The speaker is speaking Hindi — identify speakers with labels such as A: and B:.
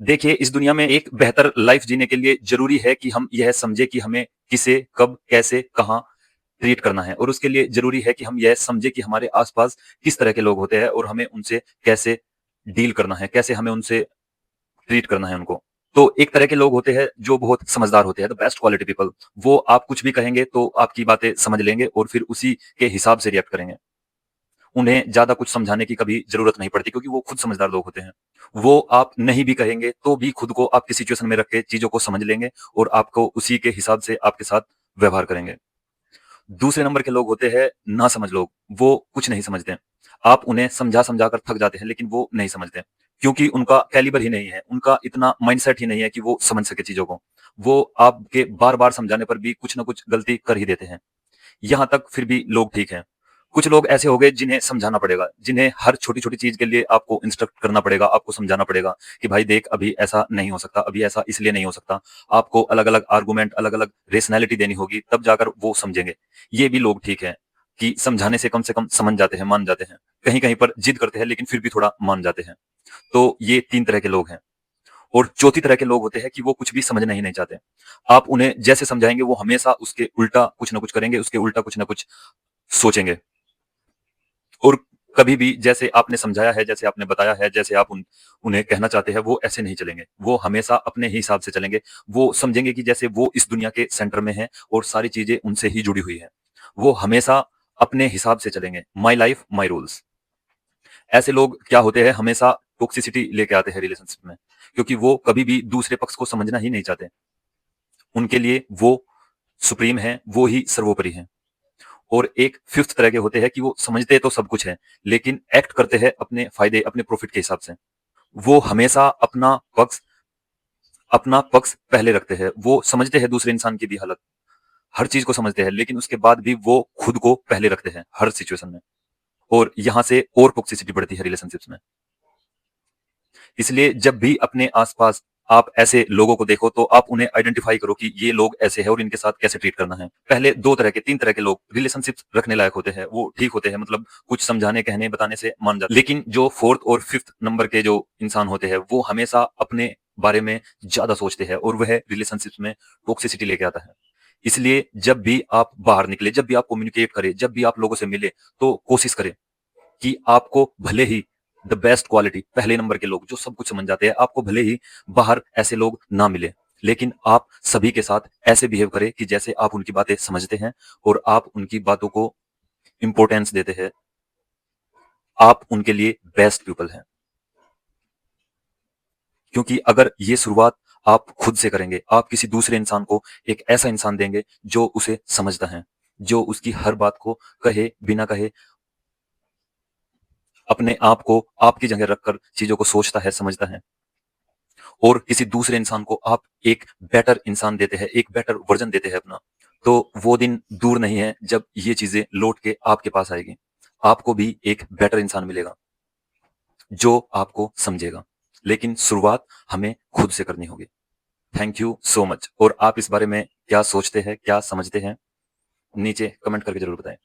A: देखिए, इस दुनिया में एक बेहतर लाइफ जीने के लिए ज़रूरी है कि हम यह समझें कि हमें किसे, कब, कैसे, कहाँ ट्रीट करना है और उसके लिए ज़रूरी है कि हम यह समझें कि हमारे आस-पास किस तरह के लोग होते हैं और हमें उनसे कैसे डील करना है, कैसे हमें उनसे ट्रीट करना है उनको। तो एक तरह के लोग होते हैं जो बहुत समझदार होते हैं, द बेस्ट क्वालिटी पीपल। वो आप कुछ भी कहेंगे तो आपकी बातें समझ लेंगे और फिर उसी के हिसाब से रिएक्ट करेंगे। उन्हें ज़्यादा कुछ समझाने की कभी ज़रूरत नहीं पड़ती क्योंकि वो खुद समझदार लोग होते हैं। वो आप नहीं भी कहेंगे तो भी खुद को आपकी सिचुएशन में रख के चीज़ों को समझ लेंगे और आपको उसी के हिसाब से आपके साथ व्यवहार करेंगे। दूसरे नंबर के लोग होते हैं नासमझ लोग, वो कुछ नहीं समझते। आप उन्हें समझा-समझा कर थक जाते हैं लेकिन वो नहीं समझते, क्योंकि उनका कैलिबर ही नहीं है, उनका इतना माइंडसेट ही नहीं है कि वो समझ सके चीज़ों को। वो आपके बार-बार समझाने पर भी कुछ न कुछ गलती कर ही देते हैं। यहाँ तक फिर भी लोग ठीक हैं। कुछ लोग ऐसे हो गए जिन्हें समझाना पड़ेगा, जिन्हें हर छोटी-छोटी चीज़ के लिए आपको इंस्ट्रक्ट करना पड़ेगा, आपको समझाना पड़ेगा कि भाई देख अभी ऐसा नहीं हो सकता, अभी ऐसा इसलिए नहीं हो सकता। आपको अलग-अलग आर्गुमेंट, अलग-अलग रेशनैलिटी देनी होगी तब जाकर वो समझेंगे। ये भी लोग ठीक हैं कि समझाने से कम समझ जाते हैं, मान जाते हैं। कहीं-कहीं पर जिद करते हैं लेकिन फिर भी थोड़ा मान जाते हैं। तो ये 3 तरह के लोग हैं। और चौथी तरह के लोग होते हैं कि वो कुछ भी समझना ही नहीं चाहते। आप उन्हें जैसे समझाएँगे वो हमेशा उसके उल्टा कुछ न कुछ करेंगे, उसके उल्टा कुछ न कुछ सोचेंगे। और कभी भी जैसे आपने समझाया है, जैसे आपने बताया है, जैसे आप उन्हें कहना चाहते हैं, वो ऐसे नहीं चलेंगे। वो हमेशा अपने ही हिसाब से चलेंगे। वो समझेंगे कि जैसे वो इस दुनिया के सेंटर में हैं और सारी चीज़ें उनसे ही जुड़ी हुई हैं। वो हमेशा अपने हिसाब से चलेंगे। My life, my rules. ऐसे लोग क्या होते हैं, हमेशा टॉक्सिसिटी लेके आते हैं रिलेशनशिप में, क्योंकि वो कभी भी दूसरे पक्ष को समझना ही नहीं चाहते। उनके लिए वो सुप्रीम हैं, वो ही सर्वोपरि हैं। और एक फिफ्थ तरह के होते हैं कि वो समझते तो सब कुछ है, लेकिन एक्ट करते हैं अपने फायदे, अपने प्रॉफिट के हिसाब से। वो हमेशा अपना पक्ष पहले रखते हैं। वो समझते हैं दूसरे इंसान की भी हालत, हर चीज को समझते हैं, लेकिन उसके बाद भी वो खुद को पहले रखते हैं हर सिचुएशन में। और यहां से और टॉक्सिसिटी बढ़ती है रिलेशनशिप्स में। इसलिए जब भी अपने आसपास आप ऐसे लोगों को देखो तो आप उन्हें आइडेंटिफाई करो कि ये लोग ऐसे हैं और इनके साथ कैसे ट्रीट करना है। पहले 2 तरह के 3 तरह के लोग रिलेशनशिप्स रखने लायक होते हैं, वो ठीक होते हैं, मतलब कुछ समझाने, कहने, बताने से मान जाते हैं। लेकिन जो 4th और 5th नंबर के जो इंसान होते हैं, वो हमेशा अपने बारे में ज़्यादा सोचते हैं और वह रिलेशनशिप्स में टॉक्सिसिटी लेके आता है। इसलिए जब भी आप बाहर निकले, जब भी आप कम्युनिकेट करें, जब भी आप लोगों से मिले, तो कोशिश करें कि आपको भले ही द बेस्ट क्वालिटी पहले नंबर के लोग जो सब कुछ समझ जाते हैं, आपको भले ही बाहर ऐसे लोग ना मिले, लेकिन आप सभी के साथ ऐसे बिहेव करें कि जैसे आप उनकी बातें समझते हैं और आप उनकी बातों को इंपॉर्टेंस देते हैं। आप उनके लिए बेस्ट पीपल हैं। क्योंकि अगर ये शुरुआत आप खुद से करेंगे, आप किसी दूसरे इंसान को एक ऐसा इंसान देंगे जो उसे समझता है, जो उसकी हर बात को कहे बिना कहे अपने आप को आपकी जगह रखकर चीजों को सोचता है, समझता है। और किसी दूसरे इंसान को आप एक बेटर इंसान देते हैं, एक बेटर वर्जन देते हैं अपना, तो वो दिन दूर नहीं है जब ये चीजें लौट के आपके पास आएगी। आपको भी एक बेटर इंसान मिलेगा जो आपको समझेगा। लेकिन शुरुआत हमें खुद से करनी होगी। Thank you so much. और आप इस बारे में क्या सोचते हैं, क्या समझते हैं? नीचे कमेंट करके जरूर बताएं।